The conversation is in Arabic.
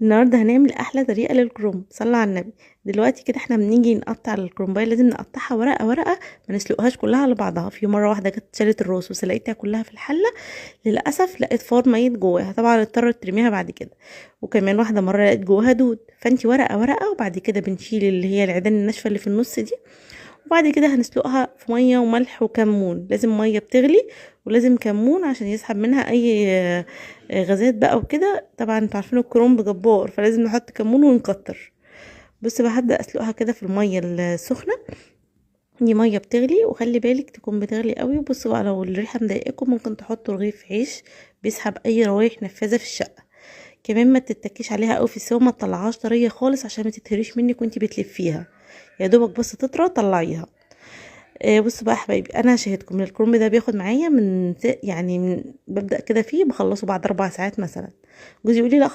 النهارده هنعمل احلى طريقه للكرومب. صلى على النبي. دلوقتي كده احنا بنيجي نقطع الكرومبايه، لازم نقطعها ورقه ورقه، ما نسلقهاش كلها على بعضها. في مره واحده جت شالت الروس وسلقتها كلها في الحله، للاسف لقيت فار ميت جواها، طبعا اضطرت ترميها بعد كده. وكمان واحده مره لقيت جواها دود. فانتي ورقه ورقه، وبعد كده بنشيل اللي هي العيدان الناشفه اللي في النص دي، وبعد كده هنسلقها في ميه وملح وكمون. لازم ميه بتغلي، ولازم كمون عشان يسحب منها اي غازات بقى وكده. طبعا انتوا عارفين الكرنب جبار، فلازم نحط كمون ونكتر. بص بقى، هبدا اسلقها كده في الميه السخنه. دي ميه بتغلي، وخلي بالك تكون بتغلي قوي. بصوا بقى، لو الريحه مضايقاكم ممكن تحطوا رغيف عيش بيسحب اي روايح نفاذه في الشقه. كمان ما تتكيش عليها قوي في السوا، ما تطلعهاش طريه خالص عشان ما تتهريش منك وانتي بتلفيها. يا دوبك بس تطرى طلعيها. بصوا بقى يا حبايبي، انا هشهدكم ان الكرنب ده بياخد معايا من ببدا كده فيه بخلصه بعد 4 ساعات مثلا. جوزي يقول لي لا